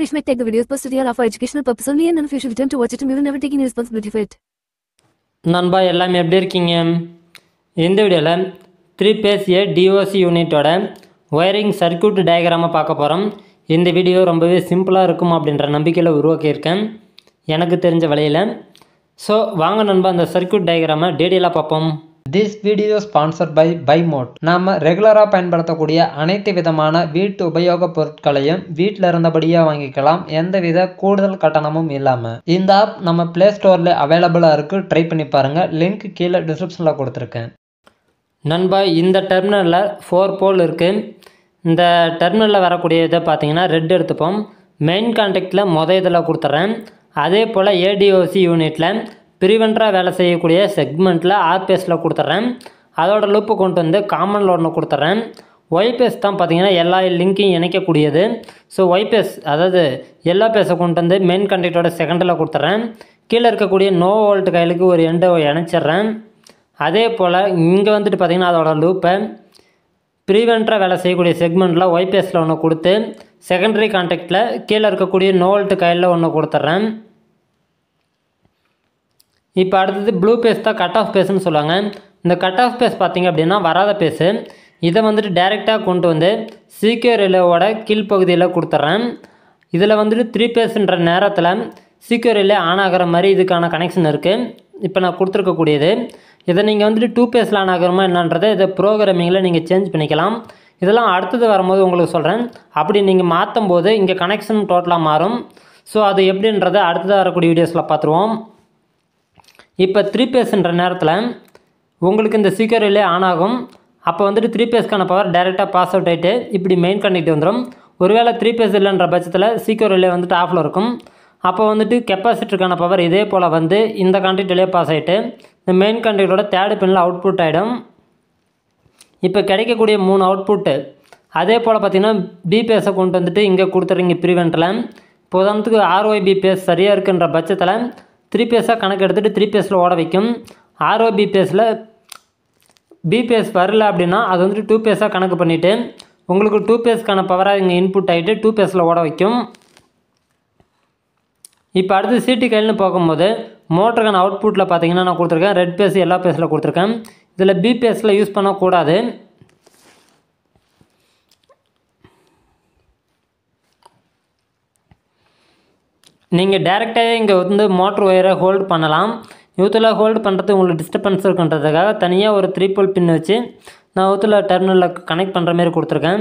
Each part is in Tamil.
Rich might take the videos posted here are for educational purpose only and if you should return to watch it and we will never take any responsibility for it. நண்பா எல்லாமே எப்படி இருக்கீங்க? இந்த வீடியோவில் 3 phase A DOC யூனிட்டோட ஒயரிங் சர்க்யூட் டயக்ராமை பார்க்க போகிறோம். இந்த வீடியோ ரொம்பவே சிம்பிளாக இருக்கும் அப்படின்ற நம்பிக்கையில் உருவாக்கியிருக்கேன் எனக்கு தெரிஞ்ச வழியில். ஸோ வாங்க நண்பா அந்த சர்க்யூட் டயக்ராமை டீட்டெயிலாக பார்ப்போம். This video sponsored by Bymot. நாம் ரெகுலராக பயன்படுத்தக்கூடிய அனைத்து விதமான வீட்டு உபயோகப் பொருட்களையும் வீட்டில் இருந்தபடியாக வாங்கிக்கலாம், எந்தவித கூடுதல் கட்டணமும் இல்லாமல். இந்த ஆப் நம்ம ப்ளே ஸ்டோரில் அவைலபிளாக இருக்குது, ட்ரை பண்ணி பாருங்கள். லிங்க் கீழே டிஸ்கிரிப்ஷனில் கொடுத்துருக்கேன். நண்பா இந்த டெர்மினலில் 4 போல் இருக்குது. இந்த டெர்மினலில் வரக்கூடிய இதை பார்த்தீங்கன்னா ரெட் எடுத்துப்போம். மெயின் கான்டாக்டில் இதில் கொடுத்துட்றேன். அதே போல் ஏடிஓசி யூனிட்டில் ப்ரிவென்டராக வேலை செய்யக்கூடிய செக்மெண்ட்டில் ஆர்பிஎஸில் கொடுத்துட்றேன். அதோட லூப்பு கொண்டு வந்து காமனில் ஒன்று கொடுத்துட்றேன். ஒய்பிஎஸ் தான் பார்த்தீங்கன்னா எல்லா லிங்க்கையும் இணைக்கக்கூடியது. ஸோ ஒய்பிஎஸ் அதாவது எல்லா பேஸை கொண்டு வந்து மெயின் கான்டாக்டோட செகண்டில் கொடுத்துட்றேன். கீழே இருக்கக்கூடிய நோ வோல்ட் கைலுக்கு ஒரு எண்டை இணைச்சிட்றேன். அதே போல் இங்கே வந்துட்டு பார்த்திங்கன்னா அதோட லூப்பை ப்ரிவென்டராக வேலை செய்யக்கூடிய செக்மெண்ட்டில் ஒய்பிஎஸில் ஒன்று கொடுத்து செகண்டரி கான்டாக்டில் கீழே இருக்கக்கூடிய நோ வோல்ட் கையில் ஒன்று கொடுத்துட்றேன். இப்போ அடுத்தது ப்ளூ பேஸ் தான் கட் ஆஃப் பேஸ்ன்னு சொல்லுவாங்க. இந்த கட் ஆஃப் பேஸ் பார்த்திங்க அப்படின்னா வராத பேஸு. இதை வந்துட்டு டைரெக்டாக கொண்டு வந்து சீக்கியூர் ரிலேவோட கீழ்ப்பகுதியில் கொடுத்துட்றேன். இதில் வந்துட்டு 3 பேஸுன்ற நேரத்தில் சீக்கியூர் ரிலே ஆன் ஆகிற மாதிரி இதுக்கான கனெக்ஷன் இருக்குது. இப்போ நான் கொடுத்துருக்கக்கூடியது இதை நீங்கள் வந்துட்டு 2 பேஸில் ஆன் ஆகிறோமா என்னன்றதை இதை ப்ரோக்ராமிங்கில் நீங்கள் சேஞ்ச் பண்ணிக்கலாம். இதெல்லாம் அடுத்தது வரும்போது உங்களுக்கு சொல்கிறேன். அப்படி நீங்கள் மாற்றும் போது இங்கே கனெக்ஷன் டோட்டலாக மாறும். ஸோ அது எப்படின்றத அடுத்ததாக வரக்கூடிய வீடியோஸில் பார்த்துருவோம். இப்போ 3 பேஸுன்ற நேரத்தில் உங்களுக்கு இந்த சீக்கியூர் ரிலே ஆன் ஆகும். அப்போ வந்துட்டு 3 பேஸ்க்கான பவர் டைரெக்டாக பாஸ் அவுட் ஆகிட்டு இப்படி மெயின் கனெக்ட் வந்துடும். ஒருவேளை 3 பேஸ் இல்லைன்ற பட்சத்தில் சீக்கியூர் ரிலே வந்துட்டு ஆஃபில் இருக்கும். அப்போ வந்துட்டு கெப்பாசிட்டருக்கான பவர் இதே போல் வந்து இந்த கான்டாக்ட் ரிலே பாஸ் ஆகிட்டு இந்த மெயின் கான்டாக்டோட 3rd பின்னில் அவுட்புட் ஆகிடும். இப்போ கிடைக்கக்கூடிய 3 அவுட்புட்டு அதே போல் பார்த்திங்கன்னா பி பேஸை கொண்டு வந்துட்டு இங்கே கொடுத்துறீங்க ப்ரிவென்ட்டில். இப்போ உதாரணத்துக்கு ஆர்ஒய்பி பேஸ் சரியாக இருக்குன்ற பட்சத்தில் 3 பேஸாக கணக்கு எடுத்துகிட்டு 3 பேஸில் ஓட வைக்கும். ஆர்ஓபி பேஸில் பி பேஸ் வரல அப்படின்னா அது வந்துட்டு 2 பேஸாக கணக்கு பண்ணிவிட்டு உங்களுக்கு 2 பேஸ்க்கான பவராக இங்கே இன்புட் ஆகிட்டு 2 பேஸில் ஓட வைக்கும். இப்போ அடுத்து சிடி கைல்னு போகும்போது மோட்டருக்கான அவுட்புட்டில் பார்த்தீங்கன்னா நான் கொடுத்துருக்கேன் ரெட் பேஸ் எல்லா பேஸில் கொடுத்துருக்கேன். இதில் பி பேஸில் யூஸ் பண்ணக்கூடாது. நீங்கள் டேரெக்டாகவே இங்கே வந்து மோட்ரு ஒயரை ஹோல்டு பண்ணலாம். யூத்தில் ஹோல்டு பண்ணுறது உங்களுக்கு டிஸ்டர்பன்ஸ் இருக்குன்றதுக்காக தனியாக ஒரு 3 போல் பின் வச்சு நான் யூத்தில் டெர்மினலில் கனெக்ட் பண்ணுற மாதிரி கொடுத்துருக்கேன்.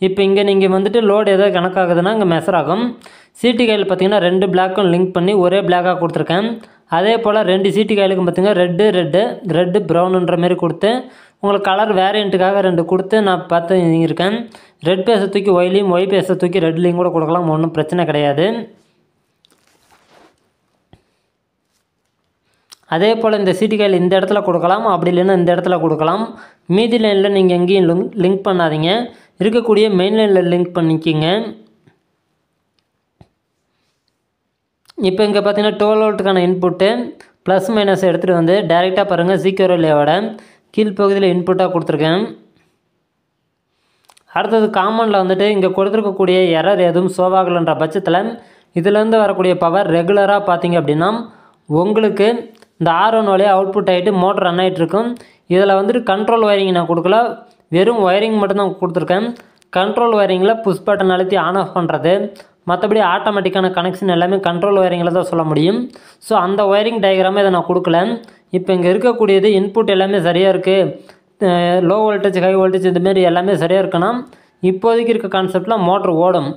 இப்போ இங்கே நீங்கள் வந்துட்டு லோடு எதாவது கணக்காகுதுன்னா இங்கே மெஷர் ஆகும். சிடி கையில் பார்த்தீங்கன்னா 2 பிளாக்கும் லிங்க் பண்ணி ஒரே பிளாக்காக கொடுத்துருக்கேன். அதே போல் 2 சிடி கையிலுக்கும் பார்த்தீங்கன்னா ரெட்டு ப்ரௌனுன்ற மாதிரி கொடுத்து உங்களுக்கு கலர் வேரியண்ட்டுக்காக 2 கொடுத்து நான் பார்த்து இருக்கேன். ரெட் பேஸை தூக்கி ஒய்லையும் ஒய் பேஸை தூக்கி ரெட்லையும் கூட கொடுக்கலாம், ஒன்றும் பிரச்சனை கிடையாது. அதே போல் இந்த சிடி கையில் இந்த இடத்துல கொடுக்கலாம், அப்படி இல்லைன்னா இந்த இடத்துல கொடுக்கலாம். மீதி லைனில் நீங்கள் எங்கேயும் லிங்க் பண்ணாதீங்க, இருக்கக்கூடிய மெயின் லைனில் லிங்க் பண்ணிக்கிங்க. இப்போ இங்கே பார்த்தீங்கன்னா 12 வோல்ட்டுக்கான இன்புட்டு ப்ளஸ் மைனஸ் எடுத்துகிட்டு வந்து டைரெக்டாக பாருங்கள் சீக்கியூர் ரிலேவோட கீழ்ப்பகுதியில் இன்புட்டாக கொடுத்துருக்கேன். அடுத்தது காமனில் வந்துட்டு இங்கே கொடுத்துருக்கக்கூடிய எரர் எதுவும் சோவாகலைன்ற பட்சத்தில் இதிலேருந்து வரக்கூடிய பவர் ரெகுலராக பார்த்தீங்க அப்படின்னா உங்களுக்கு இந்த R1 வழியாக அவுட்புட் ஆகிட்டு மோட்டர் ரன் ஆகிட்டுருக்கும். இதில் வந்துட்டு கண்ட்ரோல் ஒயரிங் நான் கொடுக்கல, வெறும் ஒயரிங் மட்டும்தான் கொடுத்துருக்கேன். கண்ட்ரோல் ஒயரிங்கில் புஷ் பட்டன் அழுத்தி ஆன் ஆஃப் பண்ணுறது, மற்றபடி ஆட்டோமேட்டிக்கான கனெக்ஷன் எல்லாமே கண்ட்ரோல் ஒயரிங்கில் தான் சொல்ல முடியும். ஸோ அந்த ஒயரிங் டயக்ராமே இதை நான் கொடுக்கல. இப்போ இங்கே இருக்கக்கூடியது இன்புட் எல்லாமே சரியாக இருக்குது, லோ வோல்டேஜ் ஹை வோல்டேஜ் இதுமாரி எல்லாமே சரியாக இருக்குன்னா இப்போதைக்கு இருக்க கான்செப்டில் மோட்ரு ஓடும்.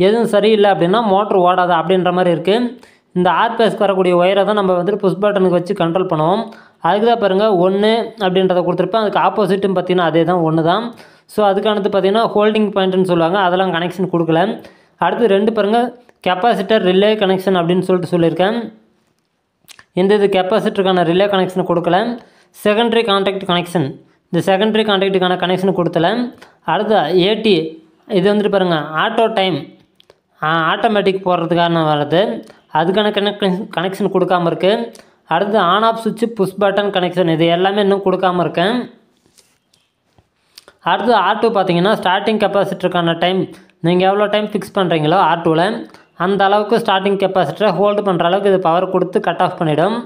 எதுவும் சரியில்லை அப்படின்னா மோட்ரு ஓடாது அப்படின்ற மாதிரி இருக்குது. இந்த ஆர்பிஎஸ்க்கு வரக்கூடிய ஒயரை தான் நம்ம வந்துட்டு புஷ் பட்டனுக்கு வச்சு கண்ட்ரோல் பண்ணுவோம். அதுக்கு தான் பாருங்கள் 1 அப்படின்றத கொடுத்துருப்பேன். அதுக்கு ஆப்போசிட்டும் பார்த்திங்கன்னா அதே தான் 1 தான். ஸோ அதுக்கானது பார்த்திங்கன்னா ஹோல்டிங் பாயிண்ட்டுன்னு சொல்லுவாங்க, அதெல்லாம் கனெக்ஷன் கொடுக்கல. அடுத்து 2 பாருங்கள் கெப்பாசிட்டர் ரிலே கனெக்ஷன் அப்படின்னு சொல்லியிருக்கேன். இது கெப்பாசிட்டருக்கான ரிலே கனெக்ஷன் கொடுக்கல. செகண்டரி கான்டாக்ட் கனெக்ஷன், இந்த செகண்டரி கான்டாக்டுக்கான கனெக்ஷன் கொடுத்தல. அடுத்து ஏடி இது வந்துட்டு பாருங்கள் ஆட்டோ டைம் ஆட்டோமேட்டிக் போடுறதுக்கான வருது, அதுக்கான கனெக்ஷன் கொடுக்காமல் இருக்குது. அடுத்து ஆன் ஆஃப் சுவிட்சு புஷ் பட்டன் கனெக்ஷன் இது எல்லாமே இன்னும் கொடுக்காமல் இருக்கேன். அடுத்து R2 பார்த்தீங்கன்னா ஸ்டார்டிங் கெப்பாசிட்டருக்கான டைம் நீங்கள் எவ்வளோ டைம் ஃபிக்ஸ் பண்ணுறீங்களோ R2வில் அந்த அளவுக்கு ஸ்டார்டிங் கெப்பாசிட்டரை ஹோல்டு பண்ணுற அளவுக்கு இது பவர் கொடுத்து கட் ஆஃப் பண்ணிவிடும்.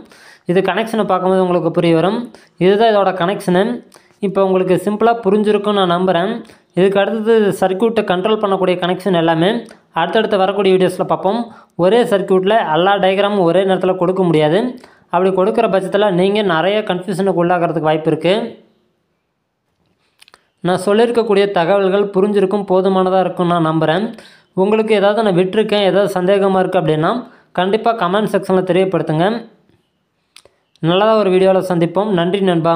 இது கனெக்ஷனை பார்க்கும்போது உங்களுக்கு புரிய வரும். இதுதான் இதோட கனெக்ஷனு. இப்போ உங்களுக்கு சிம்பிளாக புரிஞ்சிருக்குன்னு நான் நம்புகிறேன். இதுக்கு அடுத்தது சர்க்யூட்டை கண்ட்ரோல் பண்ணக்கூடிய கனெக்ஷன் எல்லாமே அடுத்தடுத்து வரக்கூடிய வீடியோஸில் பார்ப்போம். ஒரே சர்க்யூட்டில் எல்லா டயக்ராமும் ஒரே நேரத்தில் கொடுக்க முடியாது. அப்படி கொடுக்குற பட்சத்தில் நீங்கள் நிறைய கன்ஃபியூஷனுக்கு உள்ளாகிறதுக்கு வாய்ப்பு இருக்குது. நான் சொல்லியிருக்கக்கூடிய தகவல்கள் புரிஞ்சிருக்கும், போதுமானதாக இருக்கும்னு நான் நம்புகிறேன். உங்களுக்கு ஏதாவது நான் விட்டுருக்கேன், ஏதாவது சந்தேகமாக இருக்குது அப்படின்னா கண்டிப்பாக கமெண்ட் செக்ஷனில் தெரியப்படுத்துங்க. நல்லதாக ஒரு வீடியோவில் சந்திப்போம். நன்றி நண்பா.